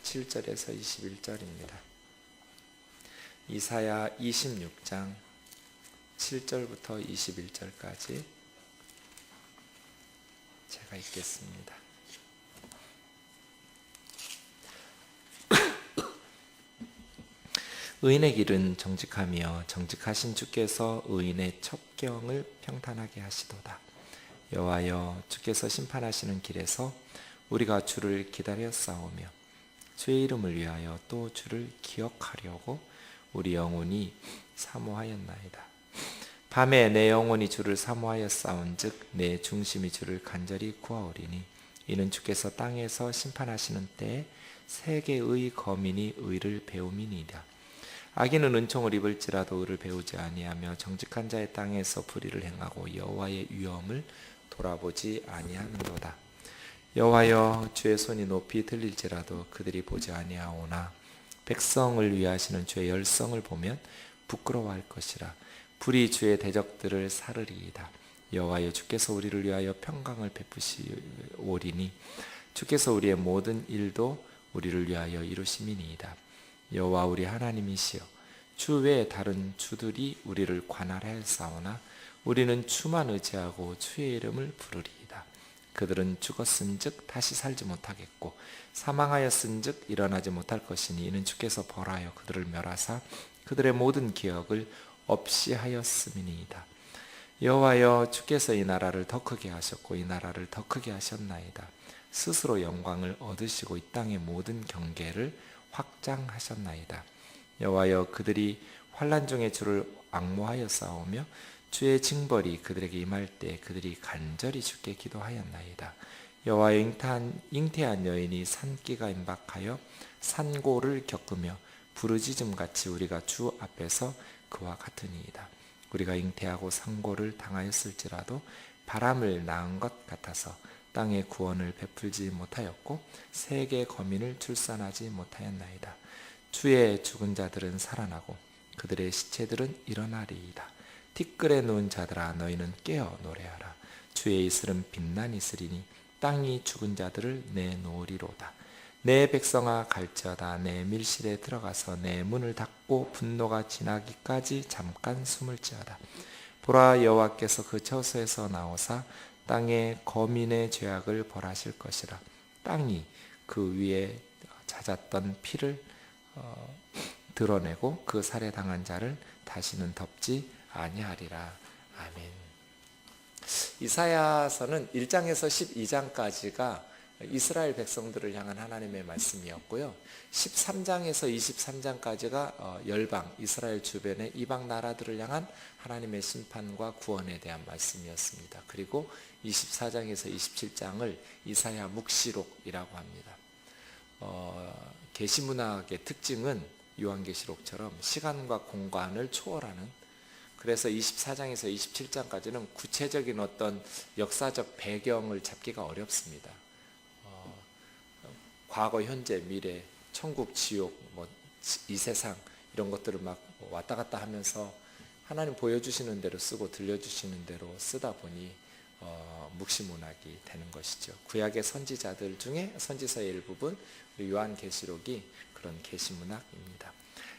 17절에서 21절입니다. 이사야 26장 7절부터 21절까지 제가 읽겠습니다. 의인의 길은 정직하며 정직하신 주께서 의인의 첩경을 평탄하게 하시도다. 여호와여, 주께서 심판하시는 길에서 우리가 주를 기다렸사오며 주의 이름을 위하여 또 주를 기억하려고 우리 영혼이 사모하였나이다. 밤에 내 영혼이 주를 사모하였사온즉 내 중심이 주를 간절히 구하오리니 이는 주께서 땅에서 심판하시는 때에 세계의 거민이 의를 배움이니이다. 악인은 은총을 입을지라도 의를 배우지 아니하며 정직한 자의 땅에서 불의를 행하고 여호와의 위엄을 돌아보지 아니하는도다. 여호와여, 주의 손이 높이 들릴지라도 그들이 보지 아니하오나 백성을 위하시는 주의 열성을 보면 부끄러워할 것이라. 불이 주의 대적들을 사르리이다. 여호와여, 주께서 우리를 위하여 평강을 베푸시오리니 주께서 우리의 모든 일도 우리를 위하여 이루심이니이다. 여호와 우리 하나님이시여, 주 외에 다른 주들이 우리를 관할하였사오나 우리는 주만 의지하고 주의 이름을 부르리이다. 그들은 죽었은즉 다시 살지 못하겠고 사망하였은즉 일어나지 못할 것이니 이는 주께서 벌하여 그들을 멸하사 그들의 모든 기억을 없이 하였음이니이다. 여호와여, 주께서 이 나라를 더 크게 하셨고 이 나라를 더 크게 하셨나이다. 스스로 영광을 얻으시고 이 땅의 모든 경계를 확장하셨나이다. 여호와여, 그들이 환난 중에 주를 앙모하여 싸우며 주의 징벌이 그들에게 임할 때 그들이 간절히 주께 기도하였나이다. 여호와여, 잉태한 여인이 산기가 임박하여 산고를 겪으며 부르짖음같이 우리가 주 앞에서 그와 같으니이다. 우리가 잉태하고 산고를 당하였을지라도 바람을 낳은 것 같아서 땅에 구원을 베풀지 못하였고 세계 거민을 출산하지 못하였나이다. 주의 죽은 자들은 살아나고 그들의 시체들은 일어나리이다. 티끌에 누운 자들아, 너희는 깨어 노래하라. 주의 이슬은 빛난 이슬이니 땅이 죽은 자들을 내놓으리로다. 내 백성아, 갈지어다. 내 밀실에 들어가서 내 문을 닫고 분노가 지나기까지 잠깐 숨을지어다. 보라, 여호와께서 그 처소에서 나오사 땅의 거민의 죄악을 벌하실 것이라. 땅이 그 위에 잦았던 피를 드러내고 그 살해당한 자를 다시는 덮지 아니하리라. 아멘. 이사야서는 1장에서 12장까지가 이스라엘 백성들을 향한 하나님의 말씀이었고요. 13장에서 23장까지가 열방, 이스라엘 주변의 이방 나라들을 향한 하나님의 심판과 구원에 대한 말씀이었습니다. 그리고 24장에서 27장을 이사야 묵시록이라고 합니다. 계시문학의 특징은 요한계시록처럼 시간과 공간을 초월하는, 그래서 24장에서 27장까지는 구체적인 어떤 역사적 배경을 잡기가 어렵습니다. 과거, 현재, 미래, 천국, 지옥, 이 세상 이런 것들을 막 왔다 갔다 하면서 하나님 보여주시는 대로 쓰고 들려주시는 대로 쓰다 보니 묵시문학이 되는 것이죠. 구약의 선지자들 중에 선지서의 일부분, 요한계시록이 그런 계시문학입니다.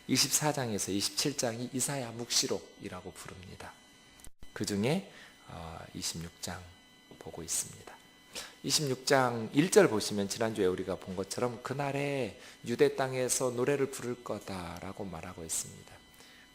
24장에서 27장이 이사야 묵시록이라고 부릅니다. 그 중에 26장 보고 있습니다. 26장 1절 보시면 지난주에 우리가 본 것처럼 그날에 유대 땅에서 노래를 부를 거다라고 말하고 있습니다.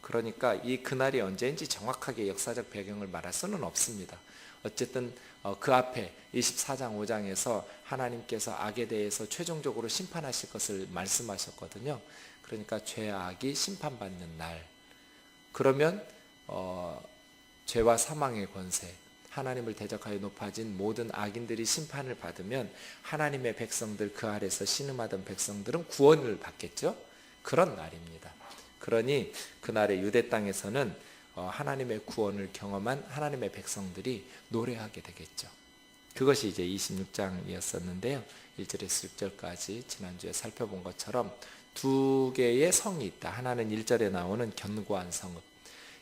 그러니까 이 그날이 언제인지 정확하게 역사적 배경을 말할 수는 없습니다. 어쨌든 그 앞에 24장 5장에서 하나님께서 악에 대해서 최종적으로 심판하실 것을 말씀하셨거든요. 그러니까 죄악이 심판받는 날, 그러면 죄와 사망의 권세, 하나님을 대적하여 높아진 모든 악인들이 심판을 받으면 하나님의 백성들, 그 아래서 신음하던 백성들은 구원을 받겠죠. 그런 날입니다. 그러니 그날의 유대 땅에서는 하나님의 구원을 경험한 하나님의 백성들이 노래하게 되겠죠. 그것이 이제 26장이었었는데요. 1절에서 6절까지 지난주에 살펴본 것처럼 두 개의 성이 있다. 하나는 1절에 나오는 견고한 성읍.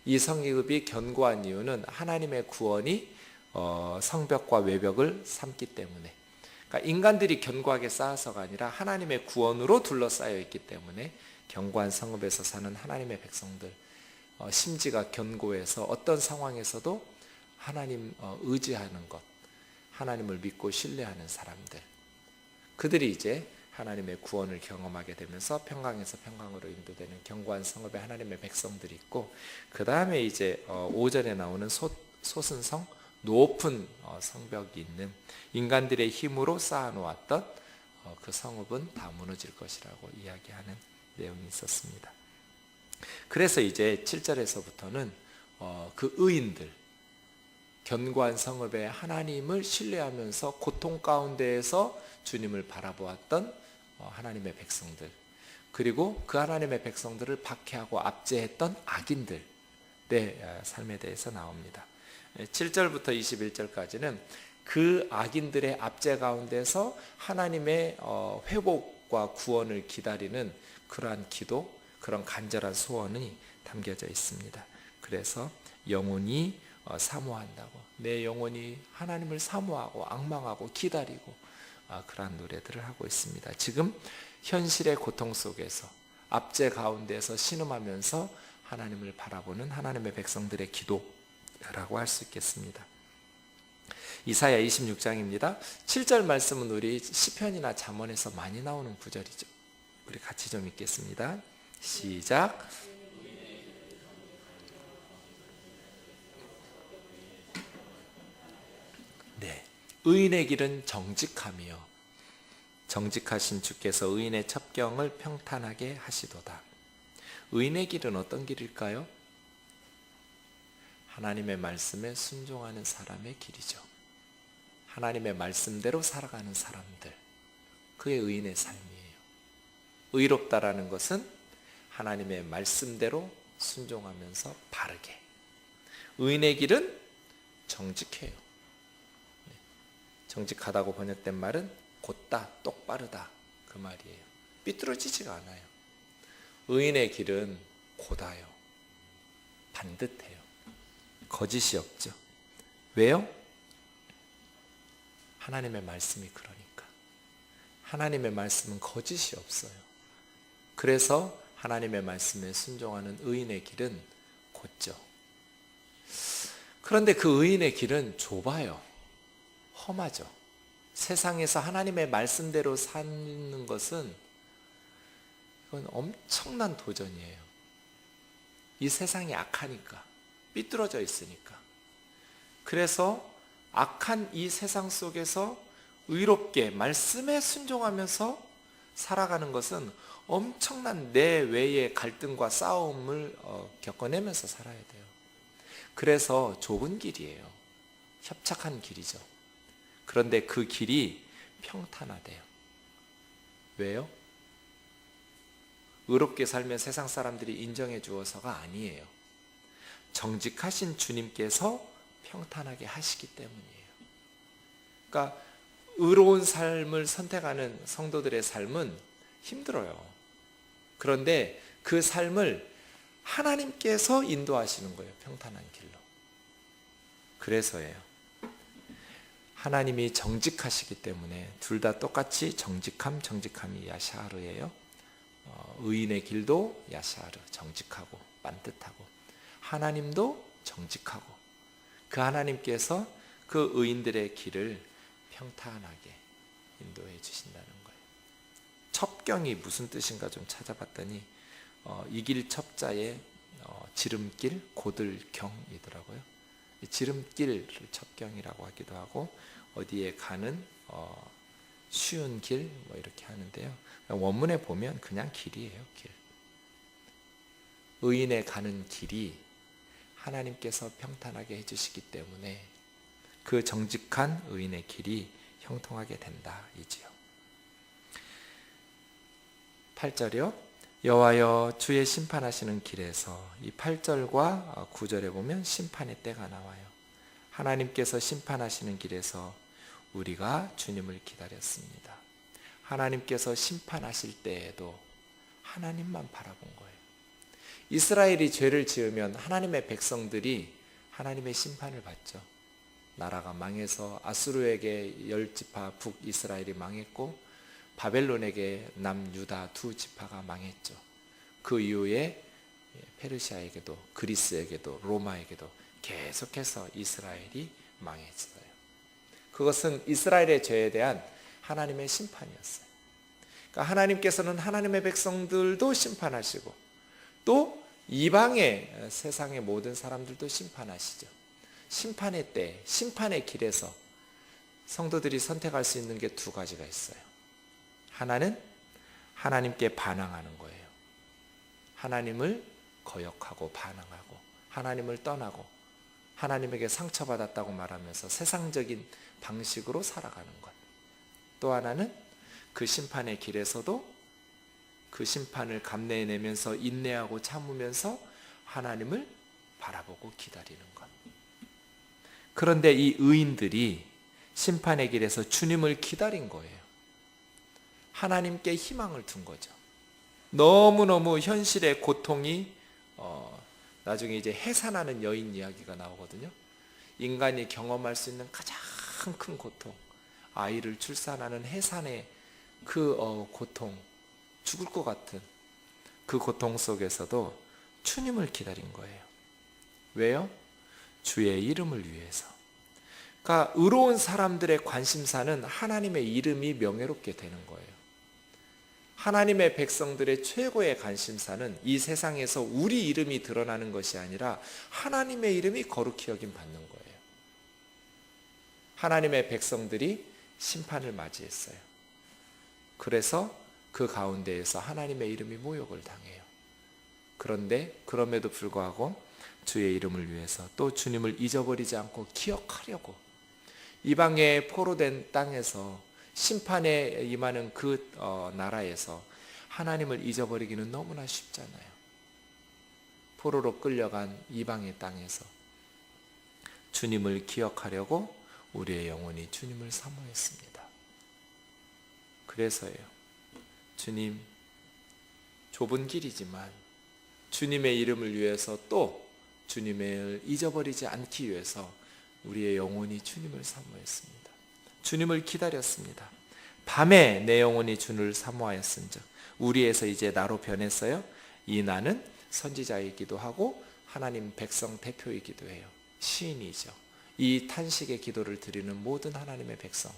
이 성읍이 견고한 이유는 하나님의 구원이 성벽과 외벽을 삼기 때문에, 그러니까 인간들이 견고하게 쌓아서가 아니라 하나님의 구원으로 둘러싸여 있기 때문에 견고한 성읍에서 사는 하나님의 백성들, 심지가 견고해서 어떤 상황에서도 하나님 의지하는 것, 하나님을 믿고 신뢰하는 사람들, 그들이 이제 하나님의 구원을 경험하게 되면서 평강에서 평강으로 인도되는 견고한 성읍의 하나님의 백성들이 있고, 그 다음에 이제 5절에 나오는 솟은 높은 성벽이 있는 인간들의 힘으로 쌓아놓았던 그 성읍은 다 무너질 것이라고 이야기하는 내용이 있었습니다. 그래서 이제 7절에서부터는 그 의인들, 견고한 성읍의 하나님을 신뢰하면서 고통 가운데에서 주님을 바라보았던 하나님의 백성들, 그리고 그 하나님의 백성들을 박해하고 압제했던 악인들의 삶에 대해서 나옵니다. 7절부터 21절까지는 그 악인들의 압제 가운데서 하나님의 회복과 구원을 기다리는 그러한 기도, 그런 간절한 소원이 담겨져 있습니다. 그래서 영혼이 사모한다고, 내 영혼이 하나님을 사모하고 앙망하고 기다리고 그러한 노래들을 하고 있습니다. 지금 현실의 고통 속에서 압제 가운데서 신음하면서 하나님을 바라보는 하나님의 백성들의 기도라고 할 수 있겠습니다. 이사야 26장입니다. 7절 말씀은 우리 시편이나 잠언에서 많이 나오는 구절이죠. 우리 같이 좀 읽겠습니다. 시작. 네, 의인의 길은 정직하며 정직하신 주께서 의인의 첩경을 평탄하게 하시도다. 의인의 길은 어떤 길일까요? 하나님의 말씀에 순종하는 사람의 길이죠. 하나님의 말씀대로 살아가는 사람들, 그게 의인의 삶이에요. 의롭다라는 것은 하나님의 말씀대로 순종하면서 바르게. 의인의 길은 정직해요. 정직하다고 번역된 말은 곧다, 똑바르다, 그 말이에요. 삐뚤어지지가 않아요. 의인의 길은 곧아요. 반듯해요. 거짓이 없죠. 왜요? 하나님의 말씀이 그러니까. 하나님의 말씀은 거짓이 없어요. 그래서 하나님의 말씀에 순종하는 의인의 길은 곧죠. 그런데 그 의인의 길은 좁아요. 험하죠. 세상에서 하나님의 말씀대로 사는 것은 이건 엄청난 도전이에요. 이 세상이 악하니까, 삐뚤어져 있으니까. 그래서 악한 이 세상 속에서 의롭게 말씀에 순종하면서 살아가는 것은 엄청난 내외의 갈등과 싸움을 겪어내면서 살아야 돼요. 그래서 좁은 길이에요. 협착한 길이죠. 그런데 그 길이 평탄하대요. 왜요? 의롭게 살면 세상 사람들이 인정해 주어서가 아니에요. 정직하신 주님께서 평탄하게 하시기 때문이에요. 그러니까 의로운 삶을 선택하는 성도들의 삶은 힘들어요. 그런데 그 삶을 하나님께서 인도하시는 거예요. 평탄한 길로. 그래서예요. 하나님이 정직하시기 때문에 둘 다 똑같이 정직함이 야샤르예요. 의인의 길도 야샤르, 정직하고 반듯하고, 하나님도 정직하고, 그 하나님께서 그 의인들의 길을 평탄하게 인도해 주신다는 거예요. 첩경이 무슨 뜻인가 좀 찾아봤더니 이길 첩자의 지름길, 고들경이더라고요. 지름길을 첩경이라고 하기도 하고, 어디에 가는 쉬운 길 뭐 이렇게 하는데요. 원문에 보면 그냥 길이에요. 길. 의인의 가는 길이 하나님께서 평탄하게 해주시기 때문에 그 정직한 의인의 길이 형통하게 된다 이지요. 8절이요. 여호와여 주의 심판하시는 길에서, 이 8절과 9절에 보면 심판의 때가 나와요. 하나님께서 심판하시는 길에서 우리가 주님을 기다렸습니다. 하나님께서 심판하실 때에도 하나님만 바라본 거예요. 이스라엘이 죄를 지으면 하나님의 백성들이 하나님의 심판을 받죠. 나라가 망해서 아수르에게 10지파 북이스라엘이 망했고 바벨론에게 남유다 2지파가 망했죠. 그 이후에 페르시아에게도 그리스에게도 로마에게도 계속해서 이스라엘이 망했어요. 그것은 이스라엘의 죄에 대한 하나님의 심판이었어요. 그러니까 하나님께서는 하나님의 백성들도 심판하시고 또 이방의 세상의 모든 사람들도 심판하시죠. 심판의 때, 심판의 길에서 성도들이 선택할 수 있는 게 2가지가 있어요. 하나는 하나님께 반항하는 거예요. 하나님을 거역하고 반항하고 하나님을 떠나고 하나님에게 상처받았다고 말하면서 세상적인 방식으로 살아가는 것. 또 하나는 그 심판의 길에서도 그 심판을 감내해내면서 인내하고 참으면서 하나님을 바라보고 기다리는 것. 그런데 이 의인들이 심판의 길에서 주님을 기다린 거예요. 하나님께 희망을 둔 거죠. 너무너무 현실의 고통이 나중에 이제 해산하는 여인 이야기가 나오거든요. 인간이 경험할 수 있는 가장 큰 고통, 아이를 출산하는 해산의 그 고통, 죽을 것 같은 그 고통 속에서도 주님을 기다린 거예요. 왜요? 주의 이름을 위해서. 그러니까 의로운 사람들의 관심사는 하나님의 이름이 명예롭게 되는 거예요. 하나님의 백성들의 최고의 관심사는 이 세상에서 우리 이름이 드러나는 것이 아니라 하나님의 이름이 거룩히 여김 받는 거예요. 하나님의 백성들이 심판을 맞이했어요. 그래서 그 가운데에서 하나님의 이름이 모욕을 당해요. 그런데 그럼에도 불구하고 주의 이름을 위해서 또 주님을 잊어버리지 않고 기억하려고 이방의 포로된 땅에서 심판에 임하는 그 나라에서 하나님을 잊어버리기는 너무나 쉽잖아요. 포로로 끌려간 이방의 땅에서 주님을 기억하려고 우리의 영혼이 주님을 사모했습니다. 그래서요, 주님, 좁은 길이지만 주님의 이름을 위해서 또 주님을 잊어버리지 않기 위해서 우리의 영혼이 주님을 사모했습니다. 주님을 기다렸습니다. 밤에 내 영혼이 주를 사모하였은즉 우리에서 이제 나로 변했어요. 이 나는 선지자이기도 하고 하나님 백성 대표이기도 해요. 시인이죠. 이 탄식의 기도를 드리는 모든 하나님의 백성.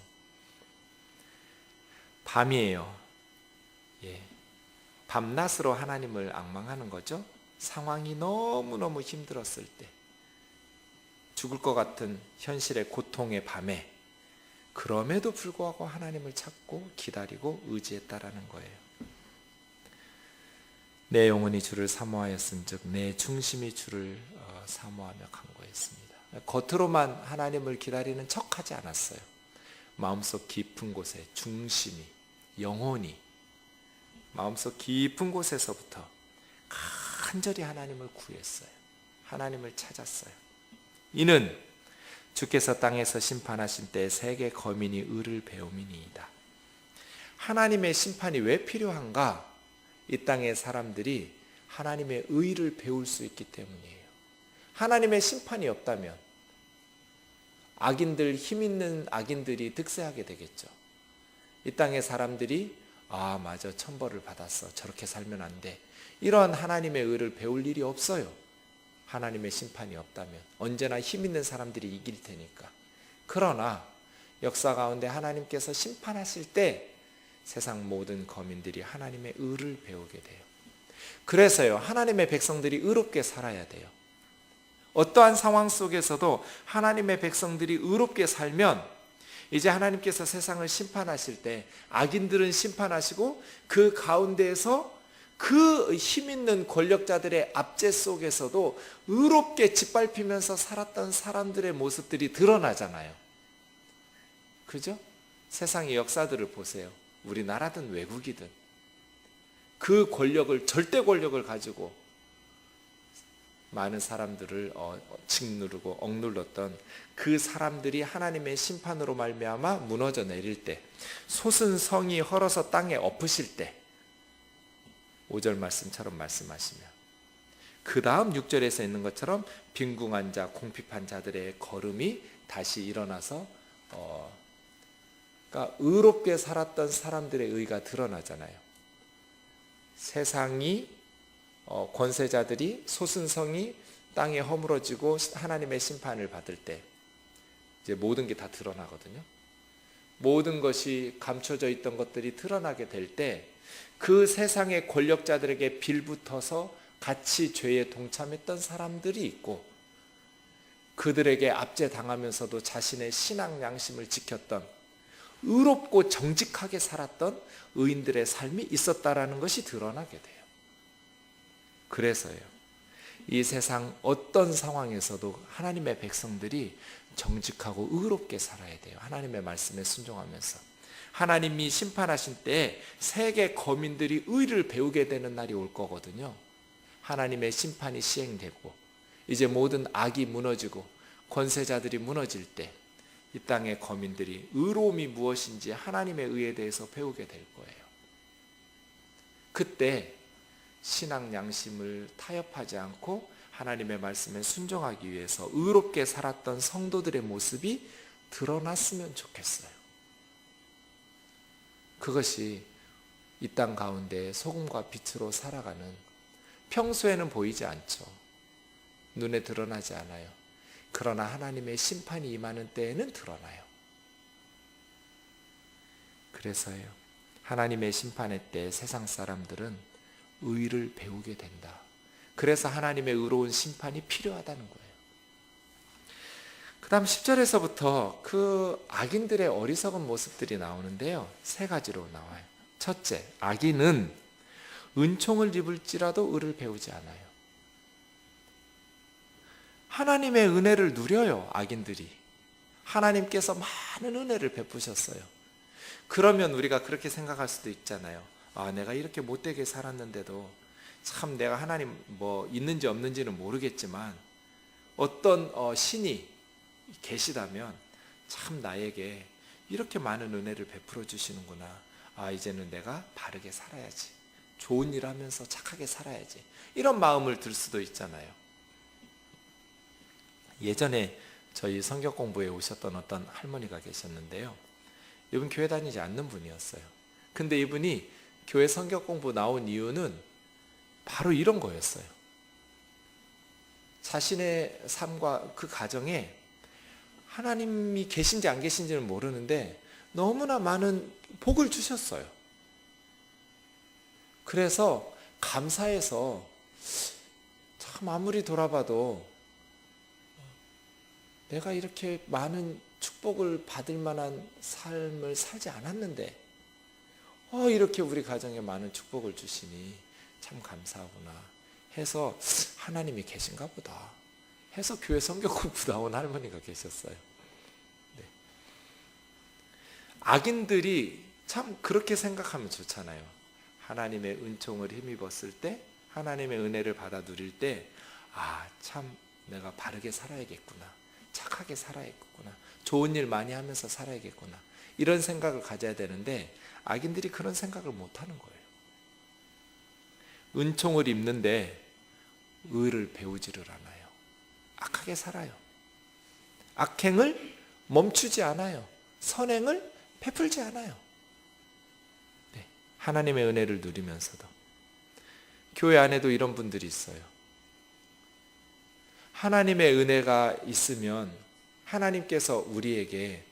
밤이에요. 밤낮으로 하나님을 앙망하는 거죠. 상황이 너무너무 힘들었을 때, 죽을 것 같은 현실의 고통의 밤에 그럼에도 불구하고 하나님을 찾고 기다리고 의지했다라는 거예요. 내 영혼이 주를 사모하였은즉 내 중심이 주를 사모하며 간구했습니다. 겉으로만 하나님을 기다리는 척하지 않았어요. 마음속 깊은 곳에 중심이, 영혼이 마음속 깊은 곳에서부터 간절히 하나님을 구했어요. 하나님을 찾았어요. 이는 주께서 땅에서 심판하신 때 세계 거민이 의를 배움이니이다. 하나님의 심판이 왜 필요한가? 이 땅의 사람들이 하나님의 의를 배울 수 있기 때문이에요. 하나님의 심판이 없다면 악인들, 힘 있는 악인들이 득세하게 되겠죠. 이 땅의 사람들이 맞아, 천벌을 받았어, 저렇게 살면 안 돼, 이런 하나님의 의를 배울 일이 없어요. 하나님의 심판이 없다면 언제나 힘 있는 사람들이 이길 테니까. 그러나 역사 가운데 하나님께서 심판하실 때 세상 모든 거민들이 하나님의 의를 배우게 돼요. 그래서요, 하나님의 백성들이 의롭게 살아야 돼요. 어떠한 상황 속에서도 하나님의 백성들이 의롭게 살면 이제 하나님께서 세상을 심판하실 때 악인들은 심판하시고 그 가운데에서 그 힘있는 권력자들의 압제 속에서도 의롭게 짓밟히면서 살았던 사람들의 모습들이 드러나잖아요. 그죠? 세상의 역사들을 보세요. 우리나라든 외국이든 그 권력을, 절대 권력을 가지고 많은 사람들을 짓누르고 억눌렀던 그 사람들이 하나님의 심판으로 말미암아 무너져 내릴 때, 솟은 성이 헐어서 땅에 엎으실 때 5절 말씀처럼 말씀하시며 그 다음 6절에서 있는 것처럼 빈궁한 자, 궁핍한 자들의 걸음이 다시 일어나서 그러니까 의롭게 살았던 사람들의 의가 드러나잖아요. 세상이 권세자들이 소순성이 땅에 허물어지고 하나님의 심판을 받을 때 이제 모든 게 다 드러나거든요. 모든 것이 감춰져 있던 것들이 드러나게 될 때 그 세상의 권력자들에게 빌붙어서 같이 죄에 동참했던 사람들이 있고 그들에게 압제당하면서도 자신의 신앙 양심을 지켰던 의롭고 정직하게 살았던 의인들의 삶이 있었다라는 것이 드러나게 돼요. 그래서요, 이 세상 어떤 상황에서도 하나님의 백성들이 정직하고 의롭게 살아야 돼요. 하나님의 말씀에 순종하면서. 하나님이 심판하신 때에 세계 거민들이 의를 배우게 되는 날이 올 거거든요. 하나님의 심판이 시행되고 이제 모든 악이 무너지고 권세자들이 무너질 때 이 땅의 거민들이 의로움이 무엇인지 하나님의 의에 대해서 배우게 될 거예요. 그때 신앙 양심을 타협하지 않고 하나님의 말씀에 순종하기 위해서 의롭게 살았던 성도들의 모습이 드러났으면 좋겠어요. 그것이 이 땅 가운데 소금과 빛으로 살아가는, 평소에는 보이지 않죠. 눈에 드러나지 않아요. 그러나 하나님의 심판이 임하는 때에는 드러나요. 그래서요, 하나님의 심판의 때 세상 사람들은 의를 배우게 된다. 그래서 하나님의 의로운 심판이 필요하다는 거예요. 그 다음 10절에서부터 그 악인들의 어리석은 모습들이 나오는데요, 세 가지로 나와요. 첫째, 악인은 은총을 입을지라도 의를 배우지 않아요. 하나님의 은혜를 누려요. 악인들이 하나님께서 많은 은혜를 베푸셨어요. 그러면 우리가 그렇게 생각할 수도 있잖아요. 내가 이렇게 못되게 살았는데도 참 내가 하나님 뭐 있는지 없는지는 모르겠지만 어떤 신이 계시다면 참 나에게 이렇게 많은 은혜를 베풀어 주시는구나. 이제는 내가 바르게 살아야지, 좋은 일 하면서 착하게 살아야지, 이런 마음을 들 수도 있잖아요. 예전에 저희 성경 공부에 오셨던 어떤 할머니가 계셨는데요, 이분 교회 다니지 않는 분이었어요. 근데 이분이 교회 성경 공부 나온 이유는 바로 이런 거였어요. 자신의 삶과 그 가정에 하나님이 계신지 안 계신지는 모르는데 너무나 많은 복을 주셨어요. 그래서 감사해서 참 아무리 돌아봐도 내가 이렇게 많은 축복을 받을 만한 삶을 살지 않았는데 이렇게 우리 가정에 많은 축복을 주시니 참 감사하구나 해서 하나님이 계신가 보다 해서 교회 성경 공부 나온 할머니가 계셨어요. 네. 악인들이 참 그렇게 생각하면 좋잖아요. 하나님의 은총을 힘입었을 때, 하나님의 은혜를 받아 누릴 때, 참 내가 바르게 살아야겠구나, 착하게 살아야겠구나, 좋은 일 많이 하면서 살아야겠구나, 이런 생각을 가져야 되는데 악인들이 그런 생각을 못하는 거예요. 은총을 입는데 의를 배우지를 않아요. 악하게 살아요. 악행을 멈추지 않아요. 선행을 베풀지 않아요. 네, 하나님의 은혜를 누리면서도. 교회 안에도 이런 분들이 있어요. 하나님의 은혜가 있으면 하나님께서 우리에게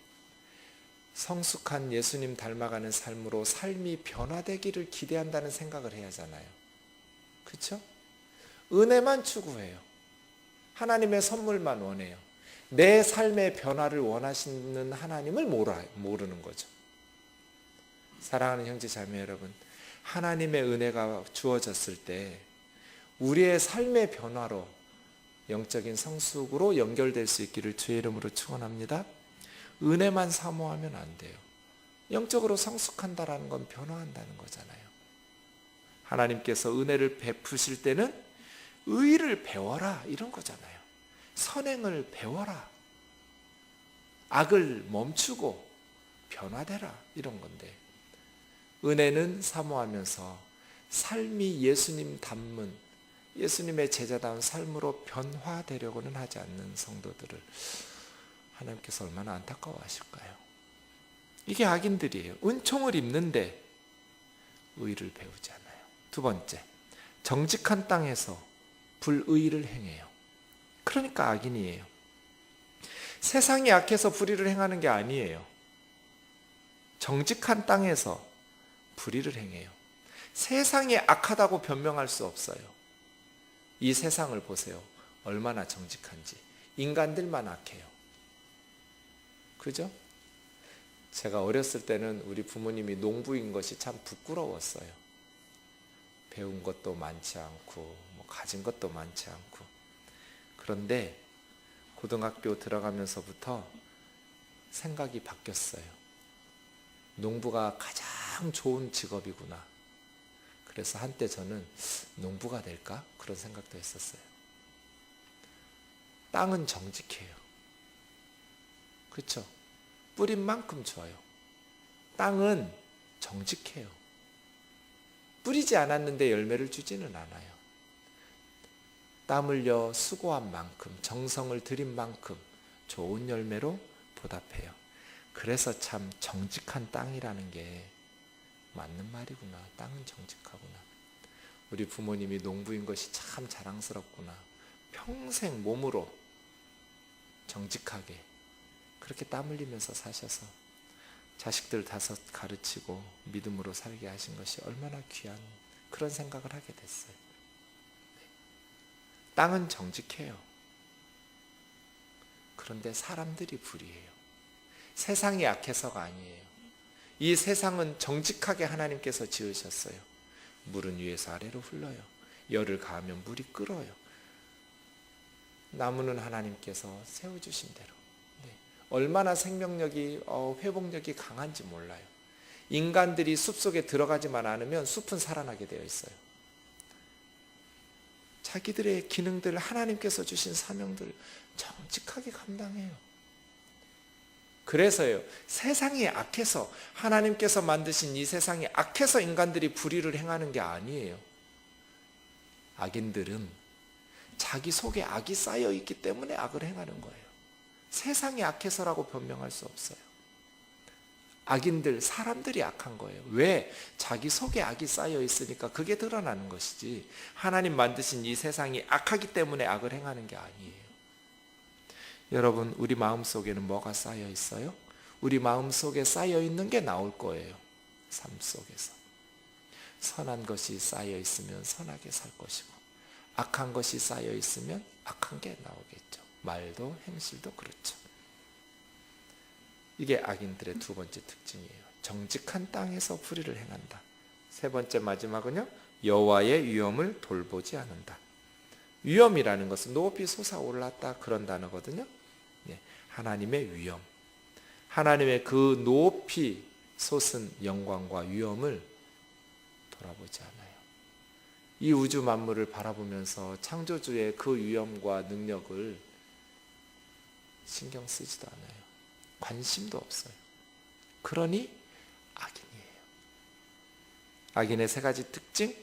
성숙한 예수님 닮아가는 삶으로 삶이 변화되기를 기대한다는 생각을 해야 하잖아요. 그렇죠? 은혜만 추구해요. 하나님의 선물만 원해요. 내 삶의 변화를 원하시는 하나님을 모르는 거죠. 사랑하는 형제 자매 여러분, 하나님의 은혜가 주어졌을 때 우리의 삶의 변화로 영적인 성숙으로 연결될 수 있기를 주의 이름으로 축원합니다. 은혜만 사모하면 안 돼요. 영적으로 성숙한다라는 건 변화한다는 거잖아요. 하나님께서 은혜를 베푸실 때는 의를 배워라, 이런 거잖아요. 선행을 배워라, 악을 멈추고 변화되라, 이런 건데, 은혜는 사모하면서 삶이 예수님 닮은, 예수님의 제자다운 삶으로 변화되려고는 하지 않는 성도들을 하나님께서 얼마나 안타까워하실까요? 이게 악인들이에요. 은총을 입는데 의를 배우지 않아요. 두 번째, 정직한 땅에서 불의를 행해요. 그러니까 악인이에요. 세상이 악해서 불의를 행하는 게 아니에요. 정직한 땅에서 불의를 행해요. 세상이 악하다고 변명할 수 없어요. 이 세상을 보세요. 얼마나 정직한지. 인간들만 악해요. 그죠? 제가 어렸을 때는 우리 부모님이 농부인 것이 참 부끄러웠어요. 배운 것도 많지 않고 가진 것도 많지 않고. 그런데 고등학교 들어가면서부터 생각이 바뀌었어요. 농부가 가장 좋은 직업이구나. 그래서 한때 저는 농부가 될까? 그런 생각도 했었어요. 땅은 정직해요. 그렇죠? 뿌린 만큼 줘요. 땅은 정직해요. 뿌리지 않았는데 열매를 주지는 않아요. 땀 흘려 수고한 만큼, 정성을 들인 만큼 좋은 열매로 보답해요. 그래서 참 정직한 땅이라는 게 맞는 말이구나. 땅은 정직하구나. 우리 부모님이 농부인 것이 참 자랑스럽구나. 평생 몸으로 정직하게 그렇게 땀 흘리면서 사셔서 자식들 5 가르치고 믿음으로 살게 하신 것이 얼마나 귀한 그런 생각을 하게 됐어요. 땅은 정직해요. 그런데 사람들이 불의해요. 세상이 악해서가 아니에요. 이 세상은 정직하게 하나님께서 지으셨어요. 물은 위에서 아래로 흘러요. 열을 가하면 물이 끓어요. 나무는 하나님께서 세워주신 대로. 얼마나 생명력이 회복력이 강한지 몰라요. 인간들이 숲속에 들어가지만 않으면 숲은 살아나게 되어 있어요. 자기들의 기능들, 하나님께서 주신 사명들 정직하게 감당해요. 그래서요, 세상이 악해서, 하나님께서 만드신 이 세상이 악해서 인간들이 불의를 행하는 게 아니에요. 악인들은 자기 속에 악이 쌓여 있기 때문에 악을 행하는 거예요. 세상이 악해서라고 변명할 수 없어요. 악인들, 사람들이 악한 거예요. 왜? 자기 속에 악이 쌓여 있으니까 그게 드러나는 것이지, 하나님 만드신 이 세상이 악하기 때문에 악을 행하는 게 아니에요. 여러분, 우리 마음속에는 뭐가 쌓여 있어요? 우리 마음속에 쌓여 있는 게 나올 거예요. 삶 속에서 선한 것이 쌓여 있으면 선하게 살 것이고, 악한 것이 쌓여 있으면 악한 게 나오겠죠. 말도 행실도 그렇죠. 이게 악인들의 두 번째 특징이에요. 정직한 땅에서 불의를 행한다. 세 번째, 마지막은요, 여호와의 위엄을 돌보지 않는다. 위엄이라는 것은 높이 솟아올랐다 그런 단어거든요. 하나님의 위엄, 하나님의 그 높이 솟은 영광과 위엄을 돌아보지 않아요. 이 우주 만물을 바라보면서 창조주의 그 위엄과 능력을 신경 쓰지도 않아요. 관심도 없어요. 그러니 악인이에요. 악인의 세 가지 특징,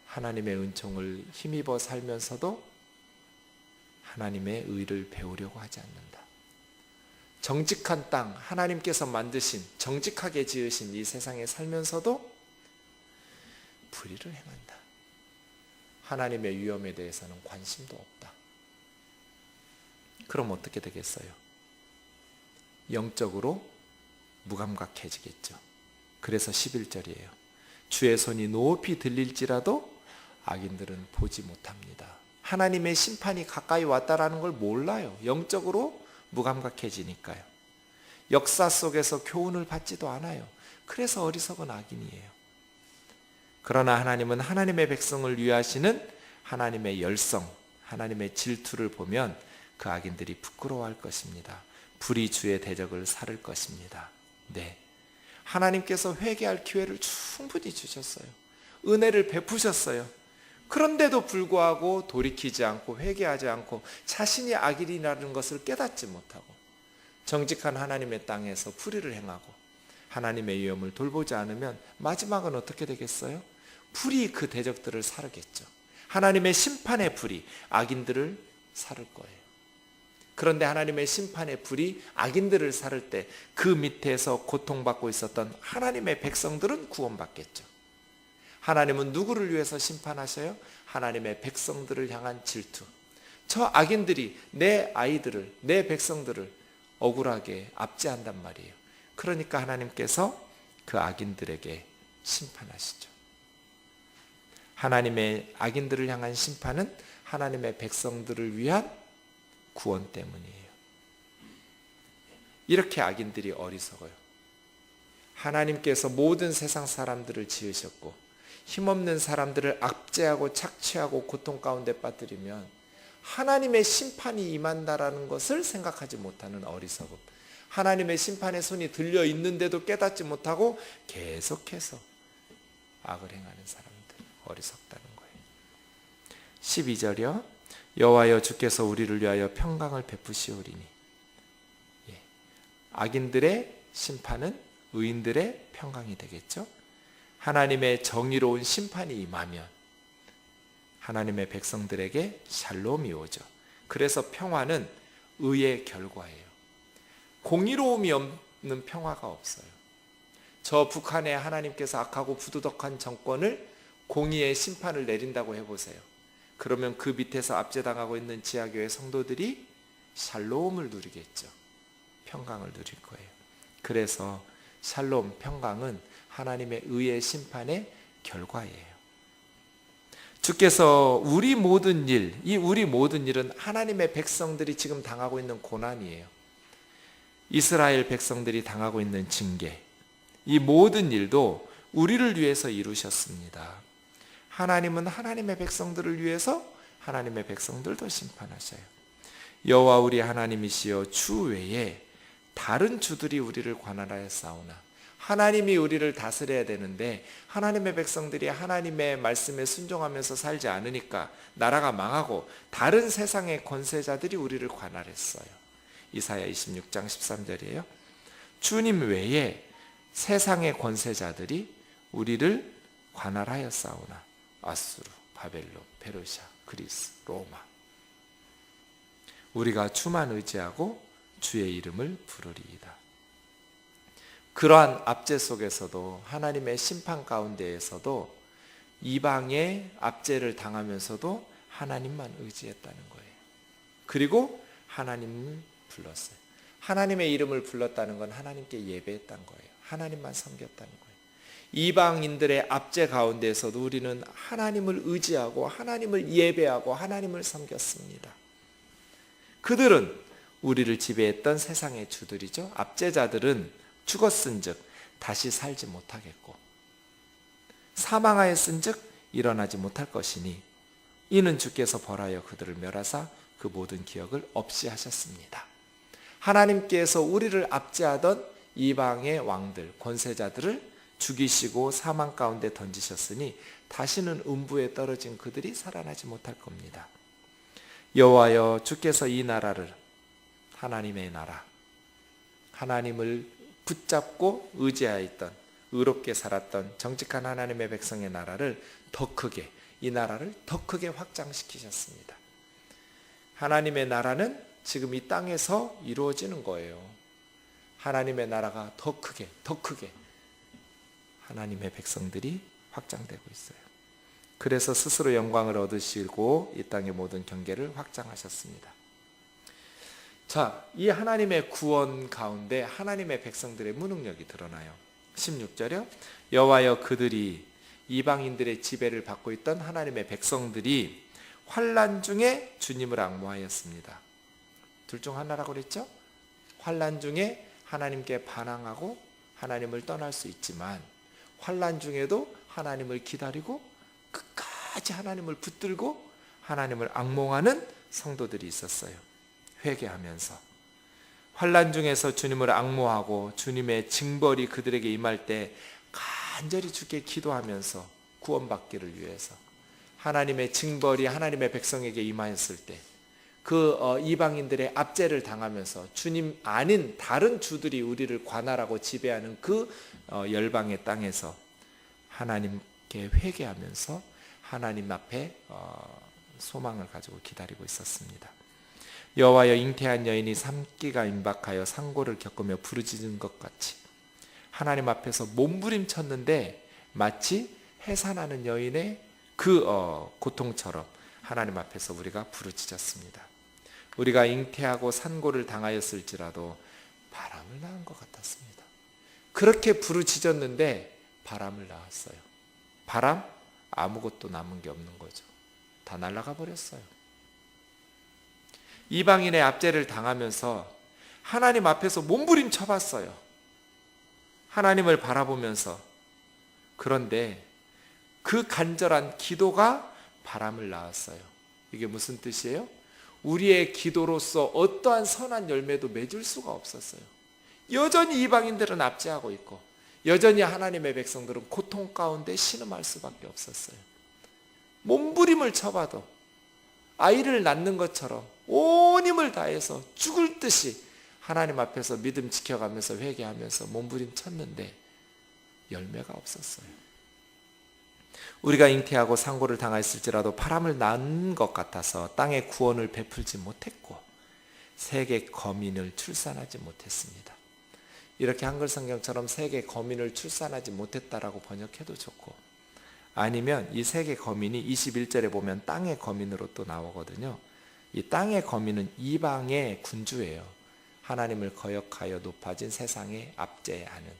하나님의 은총을 힘입어 살면서도 하나님의 의를 배우려고 하지 않는다. 정직한 땅, 하나님께서 만드신, 정직하게 지으신 이 세상에 살면서도 불의를 행한다. 하나님의 위엄에 대해서는 관심도 없다. 그럼 어떻게 되겠어요? 영적으로 무감각해지겠죠. 그래서 11절이에요. 주의 손이 높이 들릴지라도 악인들은 보지 못합니다. 하나님의 심판이 가까이 왔다라는 걸 몰라요. 영적으로 무감각해지니까요. 역사 속에서 교훈을 받지도 않아요. 그래서 어리석은 악인이에요. 그러나 하나님은 하나님의 백성을 위하시는 하나님의 열성, 하나님의 질투를 보면 그 악인들이 부끄러워할 것입니다. 불의 주의 대적을 살을 것입니다. 네, 하나님께서 회개할 기회를 충분히 주셨어요. 은혜를 베푸셨어요. 그런데도 불구하고 돌이키지 않고 회개하지 않고 자신이 악인이라는 것을 깨닫지 못하고 정직한 하나님의 땅에서 불의를 행하고 하나님의 위엄을 돌보지 않으면 마지막은 어떻게 되겠어요? 불이 그 대적들을 사르겠죠. 하나님의 심판의 불이 악인들을 사를 거예요. 그런데 하나님의 심판의 불이 악인들을 살을 때 그 밑에서 고통받고 있었던 하나님의 백성들은 구원받겠죠. 하나님은 누구를 위해서 심판하셔요? 하나님의 백성들을 향한 질투. 저 악인들이 내 아이들을, 내 백성들을 억울하게 압제한단 말이에요. 그러니까 하나님께서 그 악인들에게 심판하시죠. 하나님의 악인들을 향한 심판은 하나님의 백성들을 위한 구원 때문이에요. 이렇게 악인들이 어리석어요. 하나님께서 모든 세상 사람들을 지으셨고 힘없는 사람들을 압제하고 착취하고 고통 가운데 빠뜨리면 하나님의 심판이 임한다라는 것을 생각하지 못하는 어리석음. 하나님의 심판의 손이 들려 있는데도 깨닫지 못하고 계속해서 악을 행하는 사람들, 어리석다는 거예요. 12절이요. 여호와여 주께서 우리를 위하여 평강을 베푸시오리니. 악인들의 심판은 의인들의 평강이 되겠죠. 하나님의 정의로운 심판이 임하면 하나님의 백성들에게 샬롬이 오죠. 그래서 평화는 의의 결과예요. 공의로움이 없는 평화가 없어요. 저 북한에 하나님께서 악하고 부도덕한 정권을 공의의 심판을 내린다고 해보세요. 그러면 그 밑에서 압제당하고 있는 지하교회 성도들이 샬롬을 누리겠죠. 평강을 누릴 거예요. 그래서 샬롬, 평강은 하나님의 의의 심판의 결과예요. 주께서 우리 모든 일, 이 우리 모든 일은 하나님의 백성들이 지금 당하고 있는 고난이에요. 이스라엘 백성들이 당하고 있는 징계, 이 모든 일도 우리를 위해서 이루셨습니다. 하나님은 하나님의 백성들을 위해서 하나님의 백성들도 심판하셔요. 여호와 우리 하나님이시여 주 외에 다른 주들이 우리를 관할하여 싸우나 하나님이 우리를 다스려야 되는데 하나님의 백성들이 하나님의 말씀에 순종하면서 살지 않으니까 나라가 망하고 다른 세상의 권세자들이 우리를 관할했어요. 이사야 26장 13절이에요. 주님 외에 세상의 권세자들이 우리를 관할하여 싸우나 아수르, 바벨론, 페르시아, 그리스, 로마. 우리가 주만 의지하고 주의 이름을 부르리이다. 그러한 압제 속에서도 하나님의 심판 가운데에서도 이방의 압제를 당하면서도 하나님만 의지했다는 거예요. 그리고 하나님을 불렀어요. 하나님의 이름을 불렀다는 건 하나님께 예배했다는 거예요. 하나님만 섬겼다는 거예요. 이방인들의 압제 가운데에서도 우리는 하나님을 의지하고 하나님을 예배하고 하나님을 섬겼습니다. 그들은 우리를 지배했던 세상의 주들이죠. 압제자들은 죽었은즉 다시 살지 못하겠고 사망하였은즉 일어나지 못할 것이니 이는 주께서 벌하여 그들을 멸하사 그 모든 기억을 없이 하셨습니다. 하나님께서 우리를 압제하던 이방의 왕들, 권세자들을 죽이시고 사망 가운데 던지셨으니 다시는 음부에 떨어진 그들이 살아나지 못할 겁니다. 여호와여 주께서 이 나라를 하나님의 나라, 하나님을 붙잡고 의지하였던 의롭게 살았던 정직한 하나님의 백성의 나라를 더 크게, 이 나라를 더 크게 확장시키셨습니다. 하나님의 나라는 지금 이 땅에서 이루어지는 거예요. 하나님의 나라가 더 크게 하나님의 백성들이 확장되고 있어요. 그래서 스스로 영광을 얻으시고 이 땅의 모든 경계를 확장하셨습니다. 자, 이 하나님의 구원 가운데 하나님의 백성들의 무능력이 드러나요. 16절이요. 여호와여 그들이 이방인들의 지배를 받고 있던 하나님의 백성들이 환난 중에 주님을 앙모하였습니다. 둘 중 하나라고 그랬죠? 환난 중에 하나님께 반항하고 하나님을 떠날 수 있지만 환난 중에도 하나님을 기다리고 끝까지 하나님을 붙들고 하나님을 앙몽하는 성도들이 있었어요. 회개하면서 환난 중에서 주님을 앙모하고 주님의 징벌이 그들에게 임할 때 간절히 주께 기도하면서 구원받기를 위해서 하나님의 징벌이 하나님의 백성에게 임하였을 때 그 이방인들의 압제를 당하면서 주님 아닌 다른 주들이 우리를 관할하고 지배하는 그 열방의 땅에서 하나님께 회개하면서 하나님 앞에 소망을 가지고 기다리고 있었습니다. 여호와여, 잉태한 여인이 산기가 임박하여 상고를 겪으며 부르짖은 것 같이 하나님 앞에서 몸부림쳤는데 마치 해산하는 여인의 그 고통처럼 하나님 앞에서 우리가 부르짖었습니다. 우리가 잉태하고 산고를 당하였을지라도 바람을 낳은 것 같았습니다. 그렇게 부르짖었는데 바람을 낳았어요. 바람? 아무것도 남은 게 없는 거죠. 다 날아가 버렸어요. 이방인의 압제를 당하면서 하나님 앞에서 몸부림쳐봤어요. 하나님을 바라보면서. 그런데 그 간절한 기도가 바람을 낳았어요. 이게 무슨 뜻이에요? 우리의 기도로서 어떠한 선한 열매도 맺을 수가 없었어요. 여전히 이방인들은 압제하고 있고 여전히 하나님의 백성들은 고통 가운데 신음할 수밖에 없었어요. 몸부림을 쳐봐도 아이를 낳는 것처럼 온 힘을 다해서 죽을 듯이 하나님 앞에서 믿음 지켜가면서 회개하면서 몸부림 쳤는데 열매가 없었어요. 우리가 잉태하고 상고를 당하였을지라도 바람을 낳은 것 같아서 땅에 구원을 베풀지 못했고 세계 거민을 출산하지 못했습니다. 이렇게 한글 성경처럼 세계 거민을 출산하지 못했다라고 번역해도 좋고, 아니면 이 세계 거민이 21절에 보면 땅의 거민으로 또 나오거든요. 이 땅의 거민은 이방의 군주예요. 하나님을 거역하여 높아진 세상에 압제하는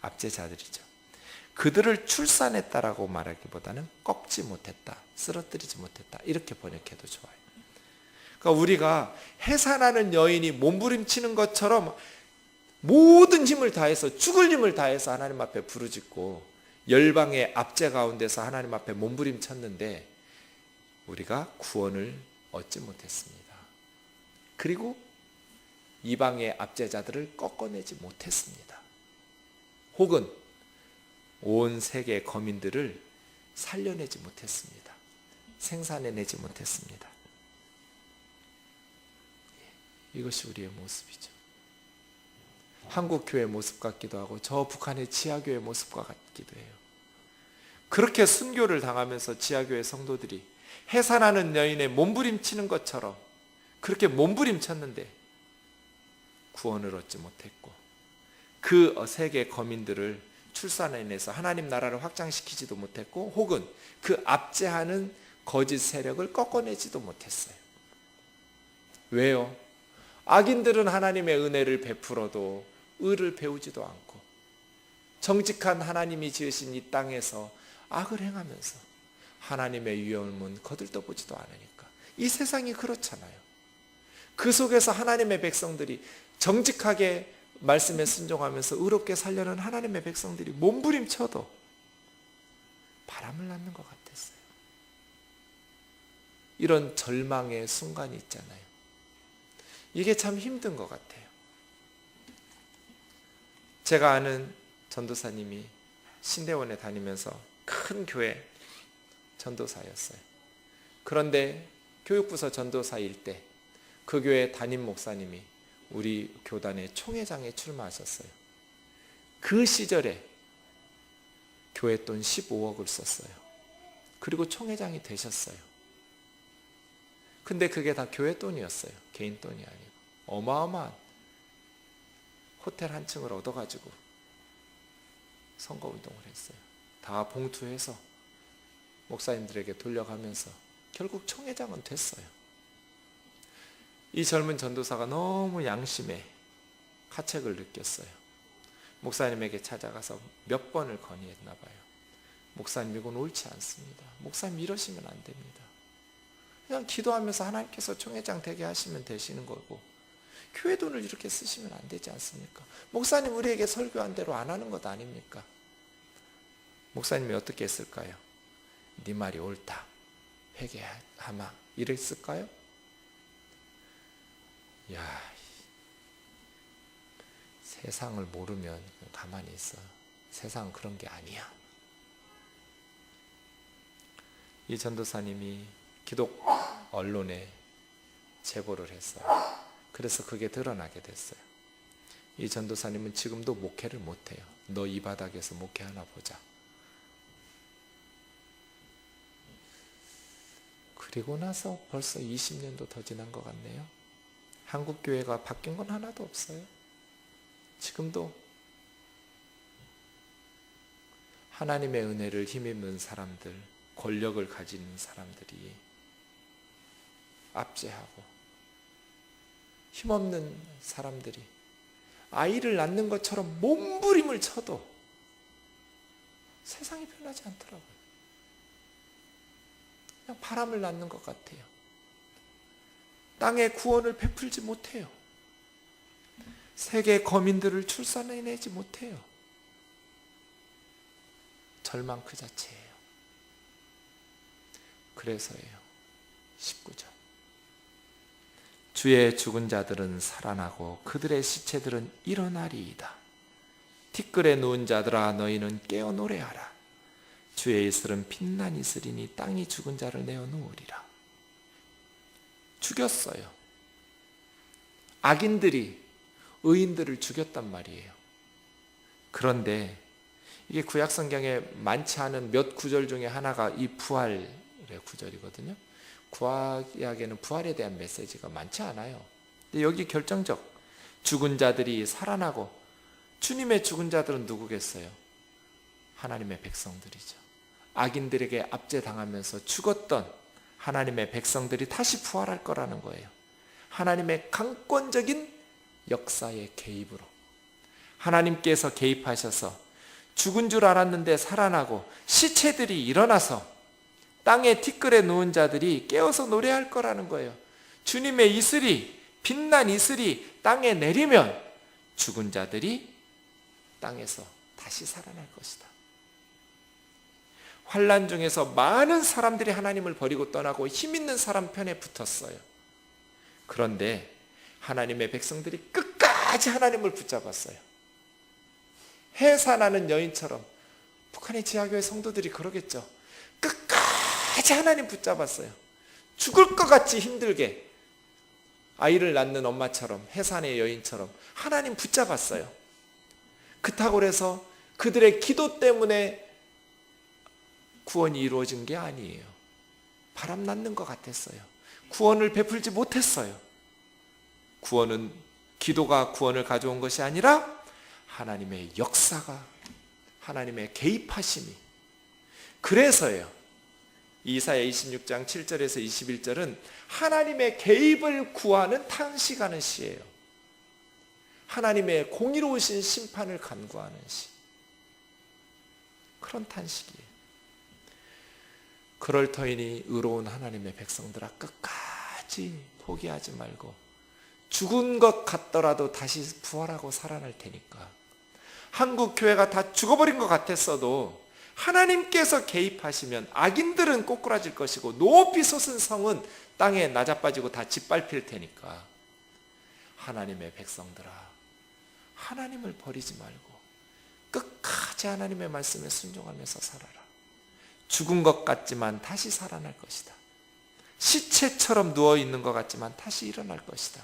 압제자들이죠. 그들을 출산했다라고 말하기보다는 꺾지 못했다, 쓰러뜨리지 못했다, 이렇게 번역해도 좋아요. 그러니까 우리가 해산하는 여인이 몸부림치는 것처럼 모든 힘을 다해서, 죽을 힘을 다해서 하나님 앞에 부르짖고 열방의 압제 가운데서 하나님 앞에 몸부림쳤는데 우리가 구원을 얻지 못했습니다. 그리고 이방의 압제자들을 꺾어내지 못했습니다. 혹은 온 세계 거민들을 살려내지 못했습니다. 생산해내지 못했습니다. 이것이 우리의 모습이죠. 한국 교회 모습 같기도 하고 저 북한의 지하교회 모습과 같기도 해요. 그렇게 순교를 당하면서 지하교회 성도들이 해산하는 여인의 몸부림치는 것처럼 그렇게 몸부림쳤는데 구원을 얻지 못했고, 그 세계 거민들을 출산해내서 하나님 나라를 확장시키지도 못했고, 혹은 그 압제하는 거짓 세력을 꺾어내지도 못했어요. 왜요? 악인들은 하나님의 은혜를 베풀어도 의를 배우지도 않고 정직한 하나님이 지으신 이 땅에서 악을 행하면서 하나님의 위엄은 거들떠보지도 않으니까. 이 세상이 그렇잖아요. 그 속에서 하나님의 백성들이 정직하게 말씀에 순종하면서 의롭게 살려는 하나님의 백성들이 몸부림쳐도 바람을 낳는 것 같았어요. 이런 절망의 순간이 있잖아요. 이게 참 힘든 것 같아요. 제가 아는 전도사님이 신대원에 다니면서 큰 교회 전도사였어요. 그런데 교육부서 전도사일 때 그 교회 담임 목사님이 우리 교단의 총회장에 출마하셨어요. 그 시절에 교회 돈 15억을 썼어요. 그리고 총회장이 되셨어요. 근데 그게 다 교회 돈이었어요. 개인 돈이 아니고. 어마어마한 호텔 한 층을 얻어가지고 선거운동을 했어요. 다 봉투해서 목사님들에게 돌려가면서 결국 총회장은 됐어요. 이 젊은 전도사가 너무 양심에 가책을 느꼈어요. 목사님에게 찾아가서 몇 번을 건의했나 봐요. 목사님, 이건 옳지 않습니다. 목사님, 이러시면 안 됩니다. 그냥 기도하면서 하나님께서 총회장 되게 하시면 되시는 거고, 교회 돈을 이렇게 쓰시면 안 되지 않습니까? 목사님, 우리에게 설교한 대로 안 하는 것 아닙니까? 목사님이 어떻게 했을까요? 네 말이 옳다, 회개하마, 이랬을까요? 야, 세상을 모르면 가만히 있어. 세상은 그런 게 아니야. 이 전도사님이 기독 언론에 제보를 했어요. 그래서 그게 드러나게 됐어요. 이 전도사님은 지금도 목회를 못해요. 너 이 바닥에서 목회하나 보자. 그리고 나서 벌써 20년도 더 지난 것 같네요. 한국교회가 바뀐 건 하나도 없어요. 지금도 하나님의 은혜를 힘입는 사람들, 권력을 가지는 사람들이 압제하고, 힘없는 사람들이 아이를 낳는 것처럼 몸부림을 쳐도 세상이 변하지 않더라고요. 그냥 바람을 낳는 것 같아요. 땅에 구원을 베풀지 못해요. 세계 거민들을 출산해내지 못해요. 절망 그 자체예요. 그래서예요. 19절. 주의 죽은 자들은 살아나고 그들의 시체들은 일어나리이다. 티끌에 누운 자들아 너희는 깨어 노래하라. 주의 이슬은 빛난 이슬이니 땅이 죽은 자를 내어 놓으리라. 죽였어요. 악인들이 의인들을 죽였단 말이에요. 그런데 이게 구약 성경에 많지 않은 몇 구절 중에 하나가 이 부활의 구절이거든요. 구약에는 부활에 대한 메시지가 많지 않아요. 근데 여기 결정적, 죽은 자들이 살아나고, 주님의 죽은 자들은 누구겠어요? 하나님의 백성들이죠. 악인들에게 압제당하면서 죽었던 하나님의 백성들이 다시 부활할 거라는 거예요. 하나님의 강권적인 역사의 개입으로 하나님께서 개입하셔서 죽은 줄 알았는데 살아나고, 시체들이 일어나서 땅에 티끌에 누운 자들이 깨어서 노래할 거라는 거예요. 주님의 이슬이, 빛난 이슬이 땅에 내리면 죽은 자들이 땅에서 다시 살아날 것이다. 환난 중에서 많은 사람들이 하나님을 버리고 떠나고 힘 있는 사람 편에 붙었어요. 그런데 하나님의 백성들이 끝까지 하나님을 붙잡았어요. 해산하는 여인처럼. 북한의 지하교회 성도들이 그러겠죠. 끝까지 하나님 붙잡았어요. 죽을 것 같이 힘들게 아이를 낳는 엄마처럼, 해산의 여인처럼 하나님 붙잡았어요. 그렇다고 해서 그들의 기도 때문에 구원이 이루어진 게 아니에요. 바람 낳는 것 같았어요. 구원을 베풀지 못했어요. 구원은, 기도가 구원을 가져온 것이 아니라 하나님의 역사가, 하나님의 개입하심이. 그래서요, 이사야 26장 7절에서 21절은 하나님의 개입을 구하는 탄식하는 시예요. 하나님의 공의로우신 심판을 간구하는 시. 그런 탄식이에요. 그럴 터이니 의로운 하나님의 백성들아, 끝까지 포기하지 말고 죽은 것 같더라도 다시 부활하고 살아날 테니까. 한국 교회가 다 죽어버린 것 같았어도 하나님께서 개입하시면 악인들은 꼬꾸라질 것이고 높이 솟은 성은 땅에 낮아빠지고 다 짓밟힐 테니까. 하나님의 백성들아, 하나님을 버리지 말고 끝까지 하나님의 말씀에 순종하면서 살아라. 죽은 것 같지만 다시 살아날 것이다. 시체처럼 누워있는 것 같지만 다시 일어날 것이다.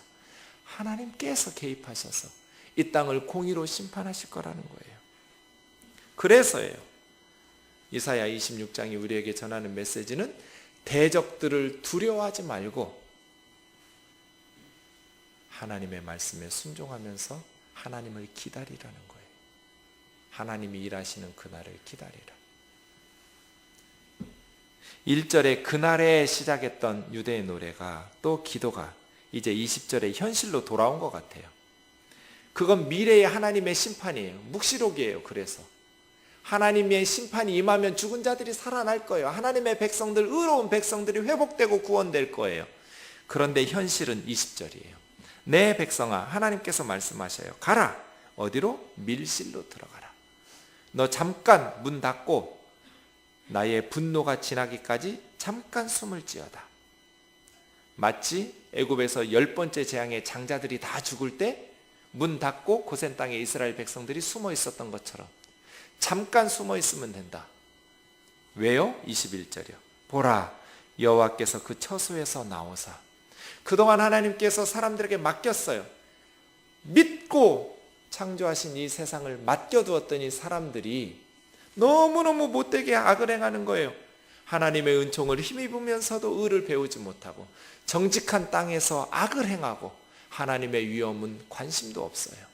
하나님께서 개입하셔서 이 땅을 공의로 심판하실 거라는 거예요. 그래서예요, 이사야 26장이 우리에게 전하는 메시지는 대적들을 두려워하지 말고 하나님의 말씀에 순종하면서 하나님을 기다리라는 거예요. 하나님이 일하시는 그날을 기다리라. 1절에 그날에 시작했던 유대의 노래가, 또 기도가 이제 20절에 현실로 돌아온 것 같아요. 그건 미래의 하나님의 심판이에요. 묵시록이에요. 그래서 하나님의 심판이 임하면 죽은 자들이 살아날 거예요. 하나님의 백성들, 의로운 백성들이 회복되고 구원될 거예요. 그런데 현실은 20절이에요. 내 백성아, 하나님께서 말씀하셔요. 가라. 어디로? 밀실로 들어가라. 너 잠깐 문 닫고 나의 분노가 지나기까지 잠깐 숨을 지어다. 마치 애굽에서 10번째 재앙의 장자들이 다 죽을 때 문 닫고 고센 땅에 이스라엘 백성들이 숨어 있었던 것처럼 잠깐 숨어 있으면 된다. 왜요? 21절이요. 보라, 여호와께서 그 처소에서 나오사. 그동안 하나님께서 사람들에게 맡겼어요. 믿고 창조하신 이 세상을 맡겨두었더니 사람들이 너무너무 못되게 악을 행하는 거예요. 하나님의 은총을 힘입으면서도 의를 배우지 못하고 정직한 땅에서 악을 행하고 하나님의 위엄은 관심도 없어요.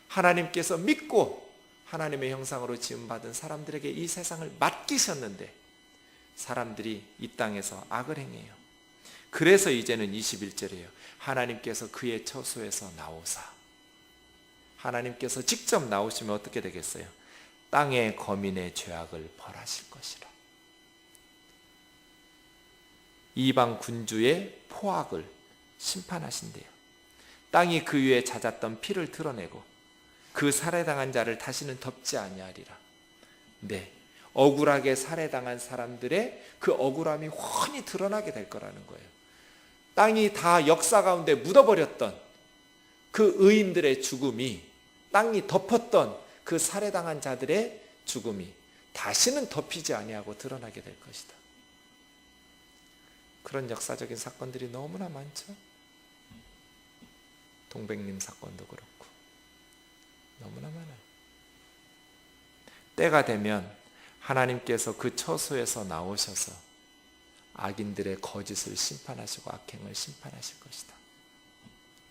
하나님께서 믿고 하나님의 형상으로 지음받은 사람들에게 이 세상을 맡기셨는데 사람들이 이 땅에서 악을 행해요. 그래서 이제는 21절이에요. 하나님께서 그의 처소에서 나오사. 하나님께서 직접 나오시면 어떻게 되겠어요? 땅의 거민의 죄악을 벌하실 것이라. 이방 군주의 포악을 심판하신대요. 땅이 그 위에 잦았던 피를 드러내고 그 살해당한 자를 다시는 덮지 아니하리라. 네, 억울하게 살해당한 사람들의 그 억울함이 훤히 드러나게 될 거라는 거예요. 땅이 다 역사 가운데 묻어버렸던 그 의인들의 죽음이, 땅이 덮었던 그 살해당한 자들의 죽음이 다시는 덮이지 아니하고 드러나게 될 것이다. 그런 역사적인 사건들이 너무나 많죠. 동백님 사건도 그렇고 너무나 많아요. 때가 되면 하나님께서 그 처소에서 나오셔서 악인들의 거짓을 심판하시고 악행을 심판하실 것이다.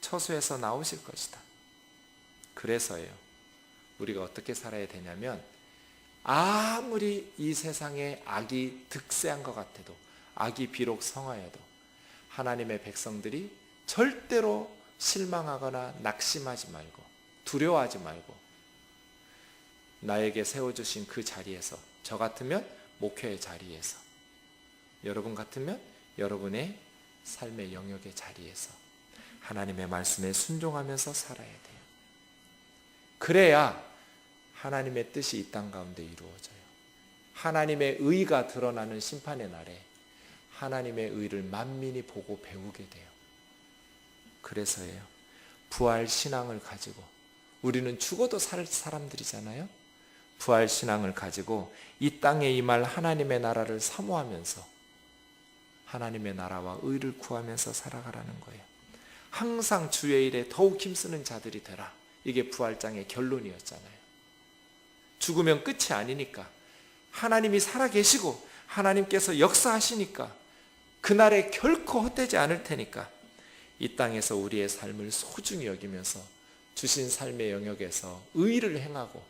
처소에서 나오실 것이다. 그래서예요. 우리가 어떻게 살아야 되냐면 아무리 이 세상에 악이 득세한 것 같아도, 악이 비록 성하여도 하나님의 백성들이 절대로 실망하거나 낙심하지 말고 두려워하지 말고 나에게 세워주신 그 자리에서, 저 같으면 목회의 자리에서, 여러분 같으면 여러분의 삶의 영역의 자리에서 하나님의 말씀에 순종하면서 살아야 돼요. 그래야 하나님의 뜻이 이 땅 가운데 이루어져요. 하나님의 의가 드러나는 심판의 날에 하나님의 의를 만민이 보고 배우게 돼요. 그래서예요. 부활 신앙을 가지고, 우리는 죽어도 살 사람들이잖아요. 부활 신앙을 가지고 이 땅에 임할 하나님의 나라를 사모하면서 하나님의 나라와 의를 구하면서 살아가라는 거예요. 항상 주의 일에 더욱 힘쓰는 자들이 되라. 이게 부활장의 결론이었잖아요. 죽으면 끝이 아니니까, 하나님이 살아계시고 하나님께서 역사하시니까 그날에 결코 헛되지 않을 테니까 이 땅에서 우리의 삶을 소중히 여기면서 주신 삶의 영역에서 의를 행하고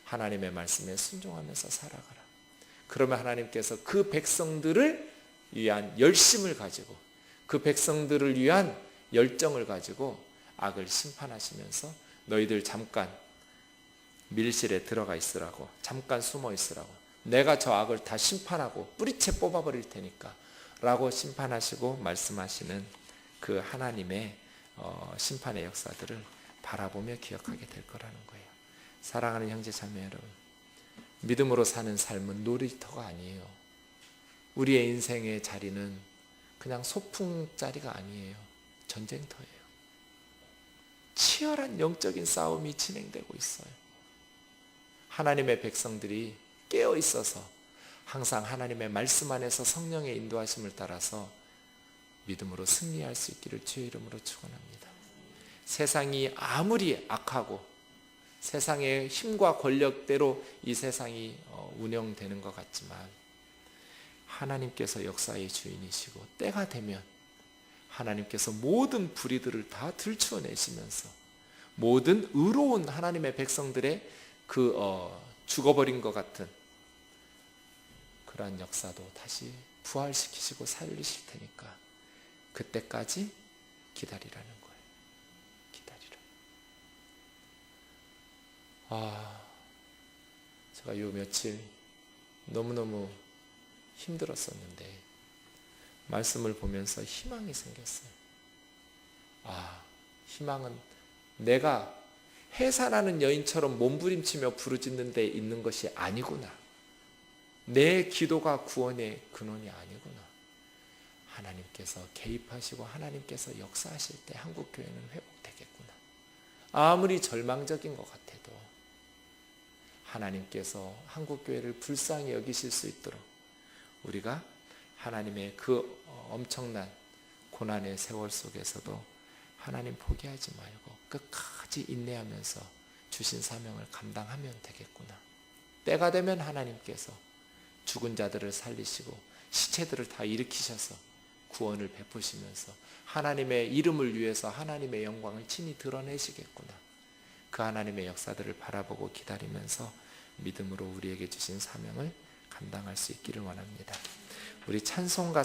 하나님의 말씀에 순종하면서 살아가라. 그러면 하나님께서 그 백성들을 위한 열심을 가지고, 그 백성들을 위한 열정을 가지고 악을 심판하시면서 너희들 잠깐 밀실에 들어가 있으라고, 잠깐 숨어 있으라고, 내가 저 악을 다 심판하고 뿌리채 뽑아버릴 테니까 라고 심판하시고 말씀하시는 그 하나님의 심판의 역사들을 바라보며 기억하게 될 거라는 거예요. 사랑하는 형제 자매 여러분, 믿음으로 사는 삶은 놀이터가 아니에요. 우리의 인생의 자리는 그냥 소풍자리가 아니에요. 전쟁터예요. 치열한 영적인 싸움이 진행되고 있어요. 하나님의 백성들이 깨어 있어서 항상 하나님의 말씀 안에서 성령의 인도하심을 따라서 믿음으로 승리할 수 있기를 주의 이름으로 축원합니다. 세상이 아무리 악하고 세상의 힘과 권력대로 이 세상이 운영되는 것 같지만 하나님께서 역사의 주인이시고 때가 되면 하나님께서 모든 불의들을 다 들추어내시면서 모든 의로운 하나님의 백성들의 그 죽어버린 것 같은 그러한 역사도 다시 부활시키시고 살리실 테니까 그때까지 기다리라는 거예요. 기다리라. 제가 요 며칠 너무너무 힘들었었는데 말씀을 보면서 희망이 생겼어요. 희망은 내가 해산하는 여인처럼 몸부림치며 부르짖는 데 있는 것이 아니구나. 내 기도가 구원의 근원이 아니구나. 하나님께서 개입하시고 하나님께서 역사하실 때 한국교회는 회복되겠구나. 아무리 절망적인 것 같아도 하나님께서 한국교회를 불쌍히 여기실 수 있도록 우리가 하나님의 그 엄청난 고난의 세월 속에서도 하나님 포기하지 말고 끝까지 인내하면서 주신 사명을 감당하면 되겠구나. 때가 되면 하나님께서 죽은 자들을 살리시고 시체들을 다 일으키셔서 구원을 베푸시면서 하나님의 이름을 위해서 하나님의 영광을 친히 드러내시겠구나. 그 하나님의 역사들을 바라보고 기다리면서 믿음으로 우리에게 주신 사명을 감당할 수 있기를 원합니다. 우리 찬송가